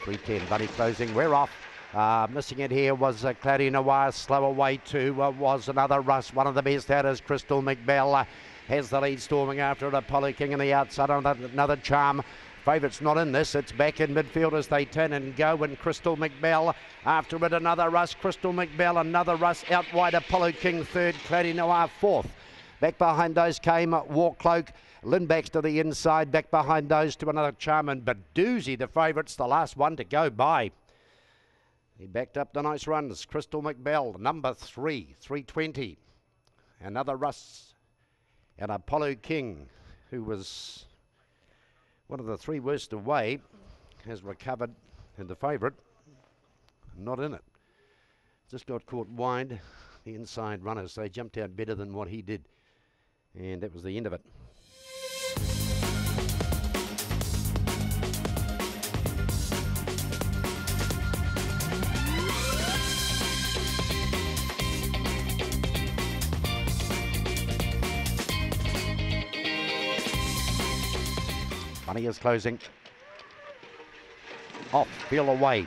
3:10. Buddy closing. We're off. Missing it here was Cloudy Noir. Slow away too was another Russ. One of the best out is Crystal McBell. Has the lead storming after it. Apollo King on the outside. Another Charm. Favourites not in this. It's back in midfield as they turn and go. And Crystal McBell after it. Another Russ. Crystal McBell. Another Russ. Out wide. Apollo King third. Cloudy Noir fourth. Back behind those came Warcloak. Lynn Baxter the inside. Back behind those to another Charm. And Badoozy, the favourites, the last one to go by. He backed up the nice runs. Crystal McBell, number 3, 3:20. Another Russ and Apollo King, who was one of the 3 worst away, has recovered, and the favourite, not in it. Just got caught wide. The inside runners, they jumped out better than what he did. And that was the end of it. Money is closing. Off, feel away.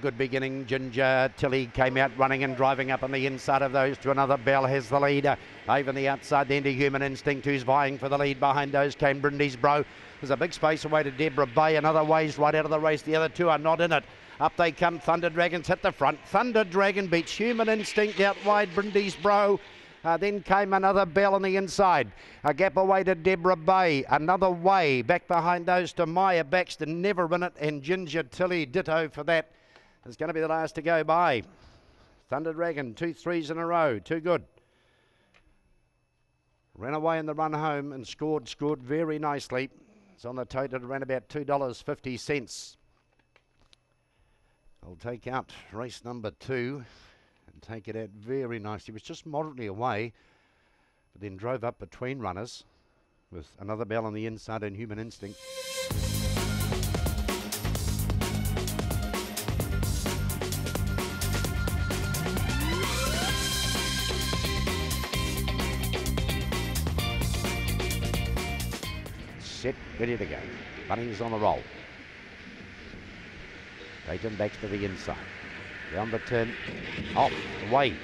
Good beginning. Ginger Tilly came out running and driving up on the inside of those to another. Bell has the lead. Over on the outside then to Human Instinct, who's vying for the lead. Behind those came Brindy's Bro. There's a big space away to Deborah Bay. Another ways right out of the race. The other 2 are not in it. Up they come. Thunder Dragons hit the front. Thunder Dragon beats Human Instinct out wide. Brindy's Bro. Then came another Bell on the inside. A gap away to Deborah Bay. Another way. Back behind those to Maya Baxter. Never in it. And Ginger Tilly ditto for that. It's going to be the last to go by. Thunder Dragon, 2 3s in a row. Too good. Ran away in the run home and scored very nicely. It's on the tote at around about $2.50. I'll take out race number 2. Take it out very nicely. It was just moderately away, but then drove up between runners with another Bell on the inside and Human Instinct. Set, ready to go. Bunny's on the roll. Clayton Baxter the inside. Down the turn, off, away.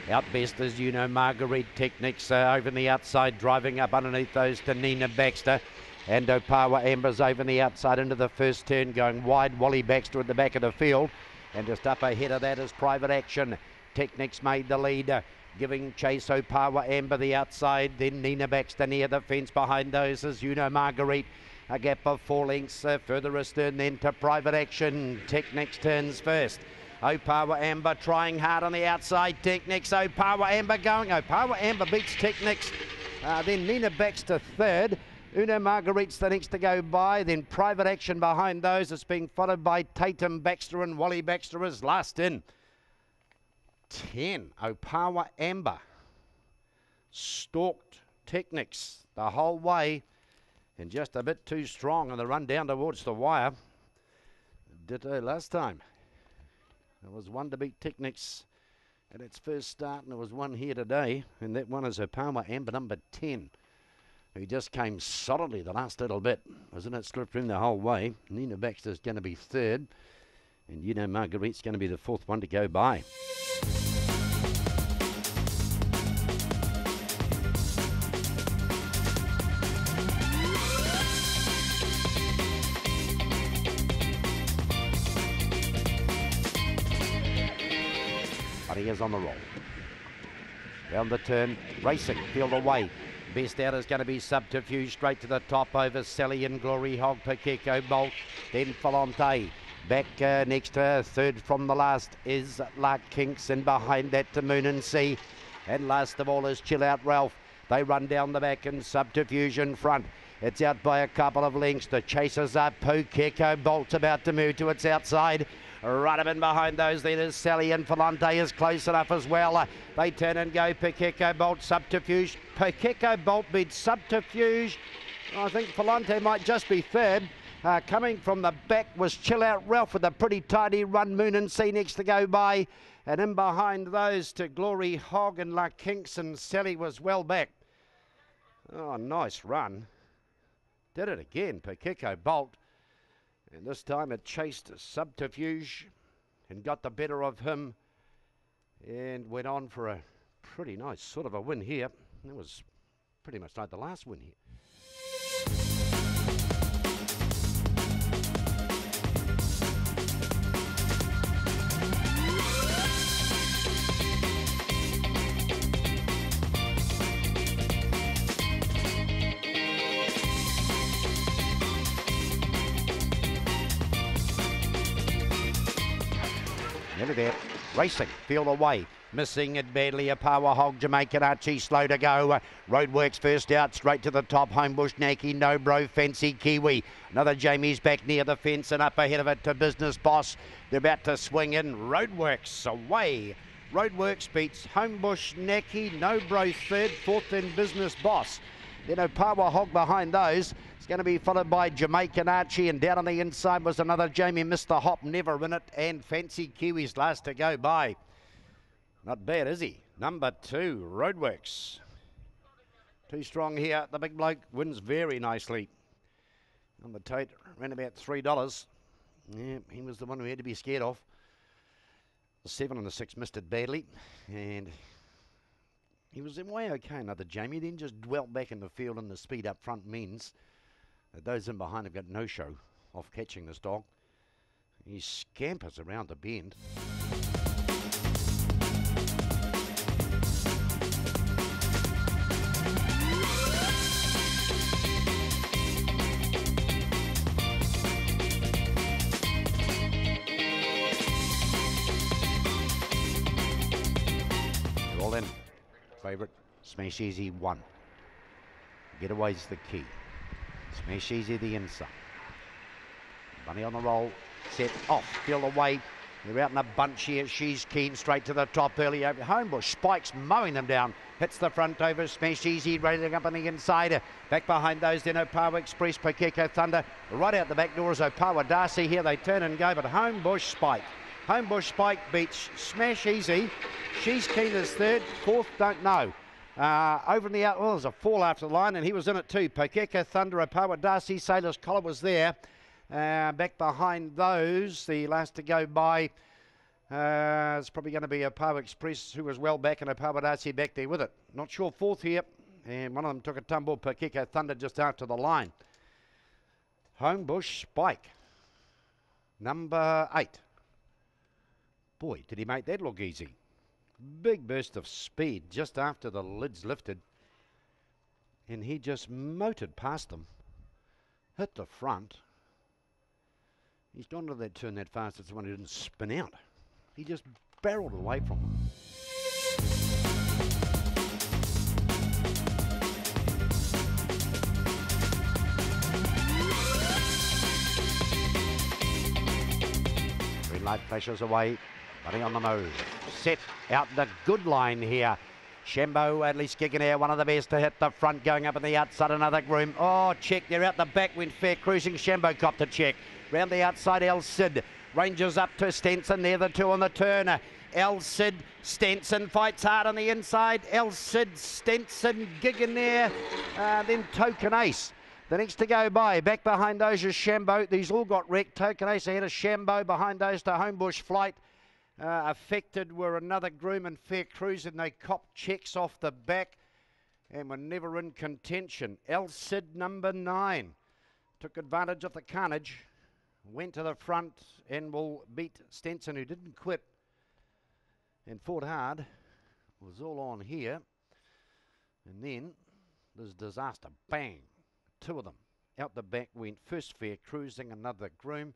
Out best, as you know, Marguerite Techniques over on the outside, driving up underneath those to Nina Baxter. And Opawa Amber's over on the outside into the first turn, going wide. Wally Baxter at the back of the field. And just up ahead of that is Private Action. Techniques made the lead, giving chase Opawa Amber the outside. Then Nina Baxter near the fence behind those, as you know, Marguerite. A gap of 4 lengths, further astern then to Private Action. Techniques turns first. Opawa Amber trying hard on the outside. Techniques, Opawa Amber going. Opawa Amber beats Techniques. Then Nina Baxter third. Uno Marguerite's the next to go by. Then Private Action behind those. It's being followed by Tatum Baxter, and Wally Baxter is last in. 10. Opawa Amber stalked Techniques the whole way and just a bit too strong on the run down towards the wire. Ditto last time. There was one to beat Techniques at its first start, and there was one here today, and that one is Opawa Amber, number 10, who just came solidly the last little bit. Was in it, slipped in the whole way. Nina Baxter's going to be third, and you know Marguerite's going to be the 4th one to go by. He is on the roll. Down the turn, racing, field away. Best out is going to be Subterfuge, straight to the top over Sally and Glory Hog, Pacheco Bolt, then Falante. Back next third from the last is Lark Kinks, and behind that to Moon and Sea. And last of all is Chill Out Ralph. They run down the back and Subterfuge in front. It's out by a couple of lengths. The chasers are Pacheco Bolt about to move to its outside. Right up in behind those then is Sally, and Falante is close enough as well. They turn and go. Pacheco Bolt, Subterfuge. Pacheco Bolt beats Subterfuge. I think Falante might just be third. Coming from the back was Chill Out Ralph with a pretty tidy run. Moon and Sea next to go by. And in behind those to Glory Hog and La Kinks, and Sally was well back. Oh, nice run. Did it again, Pacheco Bolt. And this time it chased Subterfuge and got the better of him and went on for a pretty nice sort of a win here. That was pretty much like the last win here. Nearly there. Racing, field away. Missing it badly, a power hog, Jamaican Archie, slow to go. Roadworks first out, straight to the top. Homebush, Naki, No Bro, Fancy Kiwi. Another Jamie's back near the fence and up ahead of it to Business Boss. They're about to swing in. Roadworks away. Roadworks beats Homebush, Naki, No Bro third, fourth in Business Boss. Then a power hog behind those. It's going to be followed by Jamaican Archie, and down on the inside was another Jamie, Mr. Hop, never in it, and Fancy Kiwis last to go by. Not bad, is he? Number 2, Roadworks. Too strong here. The big bloke wins very nicely. Number Tate ran about $3. Yeah, he was the one who had to be scared of. The 7 and the 6 missed it badly, and he was in way okay, another Jamie, then just dwelt back in the field, and the speed up front means that those in behind have got no show of catching this dog. He scampers around the bend. They're all in. Favourite, Smash Easy 1. Getaway's the key. Smash Easy the inside. Bunny on the roll, set off, feel away. They're out in a bunch here. She's keen, straight to the top early over. Homebush spikes, mowing them down. Hits the front over, Smash Easy, railing up on the inside. Back behind those, then Opawa Express, Pakeko Thunder. Right out the back door is Opawa Darcy here. They turn and go, but Homebush spike. Homebush spike beats Smash Easy. She's keen as third, fourth, don't know. Over in the out, well, there's a fall after the line, and he was in it too. Pakeko Thunder, Opawa Darcy, Sailor's Collar was there. Back behind those, the last to go by, it's probably going to be Opawa Express, who was well back, and Opawa Darcy back there with it. Not sure fourth here, and one of them took a tumble, Pakeko Thunder, just after the line. Homebush Spike, number 8. Boy, did he make that look easy. Big burst of speed just after the lids lifted, and he just motored past them, hit the front. He's gone to that turn that fast, it's the one who didn't spin out. He just barreled away from them. Green light flashes away, Bunny on the move. Set out the good line here. Shambo, at least kicking air, one of the best to hit the front, going up on the outside, another groom. Oh, check, they're out the back, went fair cruising. Shambo copped a check. Round the outside, El Cid. Ranges up to Stenson, they're the two on the turn. El Cid, Stenson fights hard on the inside. El Cid, Stenson, gig in there. Then Token Ace. The next to go by, back behind those is Shambo. These all got wrecked. Token Ace ahead of Shambo, behind those to Homebush Flight. Affected were another groom and fair cruise, and they copped checks off the back and were never in contention. El Cid, number 9, took advantage of the carnage, went to the front and will beat Stenson, who didn't quit and fought hard. Was all on here, and then there's disaster. Bang, 2 of them out the back went. First fair cruising, another groom.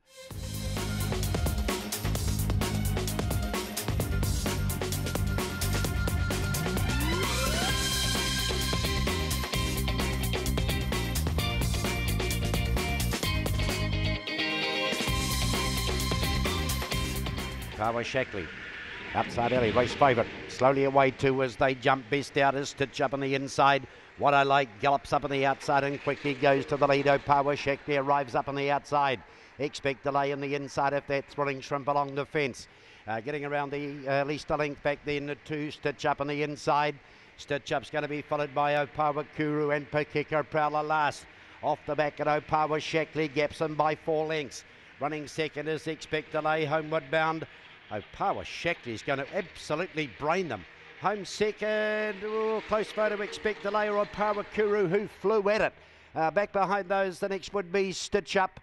Power Shackley, outside alley, race favourite. Slowly away too as they jump. Best out is Stitch up on the inside. What I Like gallops up on the outside and quickly goes to the lead. Power Shackley arrives up on the outside. Expect delay on the inside if that Thrilling Shrimp along the fence. Getting around the least a length back then to Stitch up on the inside. Stitch up's going to be followed by Opawa Kuru and Pakeko Prowler last. Off the back at Opawa Shackley, gaps him by 4 lengths. Running second is Expect Delay, homeward bound. Opawa Shakti is going to absolutely brain them. Home second, close photo, Expect Delay or Opawa Kuru, who flew at it. Back behind those, the next would be Stitch Up.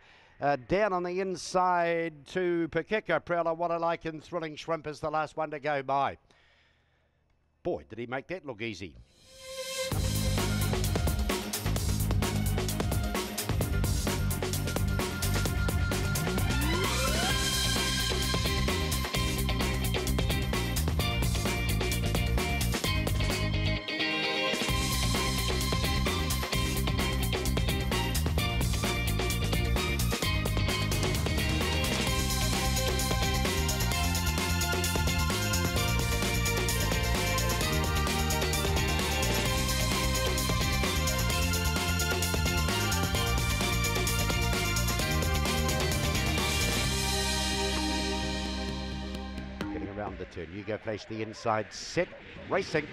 Down on the inside to Pakeka Prowler, What I Like and Thrilling Shrimp is the last one to go by. Boy, did he make that look easy. Around the turn, Hugo Flash the inside, set, racing.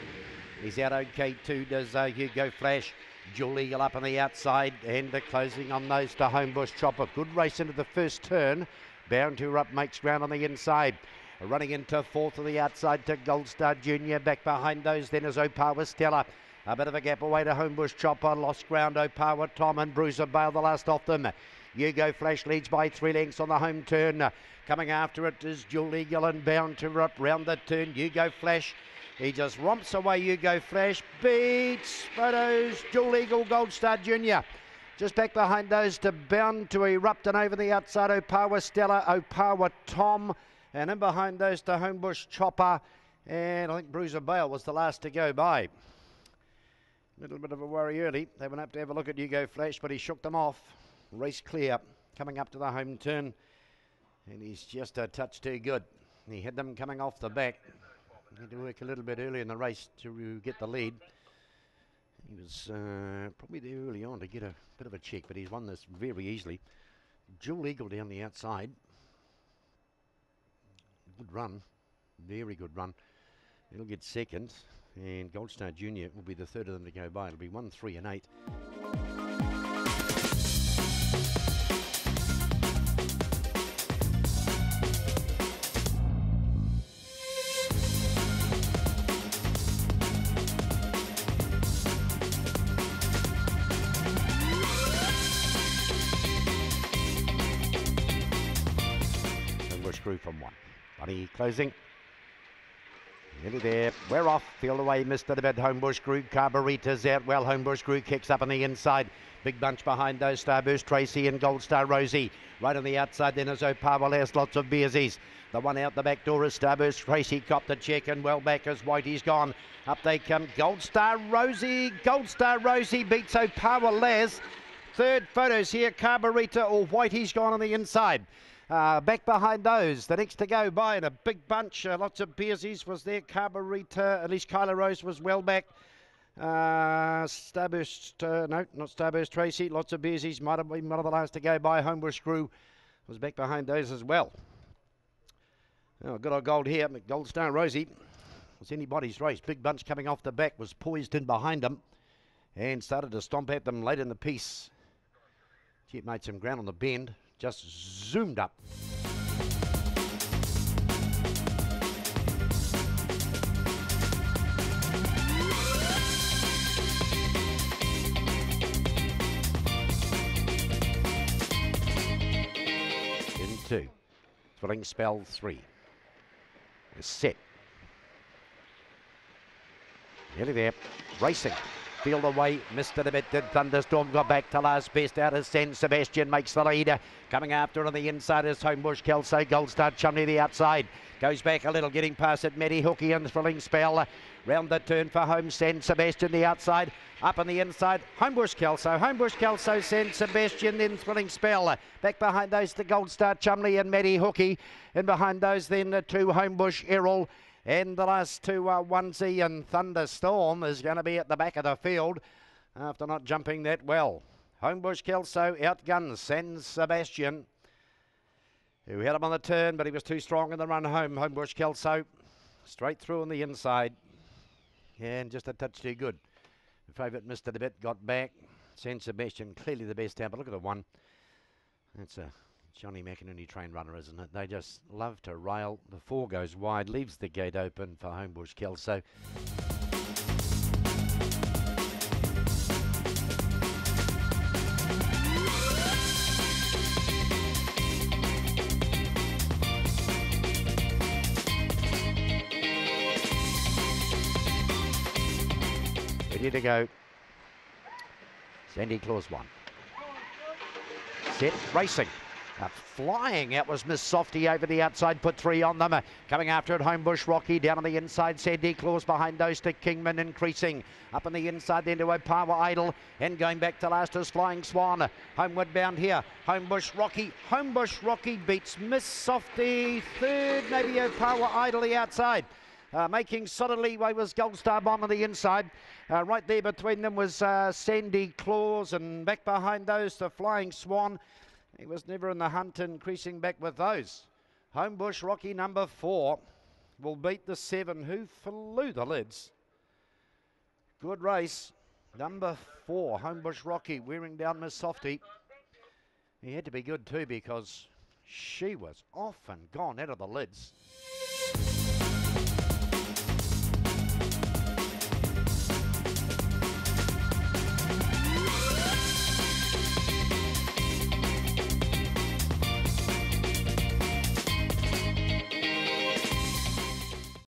He's out okay too, does Hugo Flash. Jewel Eagle up on the outside and closing on those to Homebush Chopper. Good race into the first turn. Bound to Up makes ground on the inside. Running into fourth of the outside to Gold Star Junior. Back behind those then is Opawa Stella. A bit of a gap away to Homebush Chopper. Lost ground, Opawa Tom and Bruiser Bale the last off them. Hugo Flash leads by 3 lengths on the home turn. Coming after it is Jewel Eagle and Bound to Up round the turn. Hugo Flash, he just romps away. Hugo Flash beats photos. Jewel Eagle, Gold Star Junior. Just back behind those to Bound to Erupt and over the outside Opawa Stella, Opawa Tom, and in behind those to Homebush Chopper, and I think Bruiser Bale was the last to go by. A little bit of a worry early. They went up to have a look at Hugo Flash, but he shook them off. Race clear, coming up to the home turn, and he's just a touch too good. He had them coming off the back. He had to work a little bit early in the race to get the lead. He was probably there early on to get a bit of a check, but he's won this very easily. Jewel Eagle down the outside. Good run, very good run. He'll get second, and Gold Star Junior will be the third of them to go by. It'll be 1, 3 and 8. Screw from 1. Bunny closing. Nearly there. We're off. Feel away. Missed it a bit. Homebush Grew. Carburita's out well. Homebush Grew kicks up on the inside. Big bunch behind those. Starburst Tracy and Gold Star Rosie. Right on the outside then is Opawa Last. Lots of Beersies. The one out the back door is Starburst Tracy. Copped the check and well back as Whitey's gone. Up they come. Gold Star Rosie. Gold Star Rosie beats Opawa Last. Third photos here. Carburita or Whitey's gone on the inside. Back behind those, the next to go by in a big bunch. Lots of Beersies was there. Carburita, at least Kyla Rose was well back. Starburst, no, not Starburst Tracy. Lots of Beersies, might have been one of the last to go by. Homebush Grew was back behind those as well. Oh, good old gold here. Gold Star Rosie. Was anybody's race. Big bunch coming off the back was poised in behind them and started to stomp at them late in the piece. Gee, it made some ground on the bend. Just zoomed up. In 2. Thrilling Spell 3. Is set. Nearly there. Racing. Field away, missed it a bit, did Thunderstorm, got back to last best out as San Sebastian makes the lead. Coming after on the inside is Homebush Kelso, Gold Star Chumney the outside. Goes back a little, getting past it, Matty Hooky and Thrilling Spell. Round the turn for home, San Sebastian the outside. Up on the inside, Homebush Kelso, San Sebastian, then Thrilling Spell. Back behind those to Gold Star Chumley and Matty Hooky. And behind those then to Homebush Errol. And the last two are Onesie and Thunderstorm is going to be at the back of the field after not jumping that well. Homebush Kelso outguns San Sebastian, who had him on the turn, but he was too strong in the run home. Homebush Kelso straight through on the inside and just a touch too good. The favourite missed it a bit, got back. San Sebastian clearly the best out, but look at the one. It's a Johnny McInerney train runner, isn't it? They just love to rail. The 4 goes wide, leaves the gate open for Homebush Kelso. Ready to go. Sandy Claus 1. Set, racing. Flying out was Miss Softy over the outside, put 3 on them. Coming after it, Homebush Rocky down on the inside. Sandy Claus behind those to Kingman, increasing. Up on the inside then to Opawa Idol. And going back to last is Flying Swan. Homeward bound here. Homebush Rocky. Homebush Rocky beats Miss Softy. Third, maybe Opawa Idol the outside. Making solidly way was Gold Star Bomb on the inside. Right there between them was Sandy Claus, and back behind those to Flying Swan. He was never in the hunt, increasing back with those. Homebush Rocky number 4 will beat the 7 who flew the lids. Good race. Number 4, Homebush Rocky, wearing down Miss Softy. He had to be good too because she was off and gone out of the lids.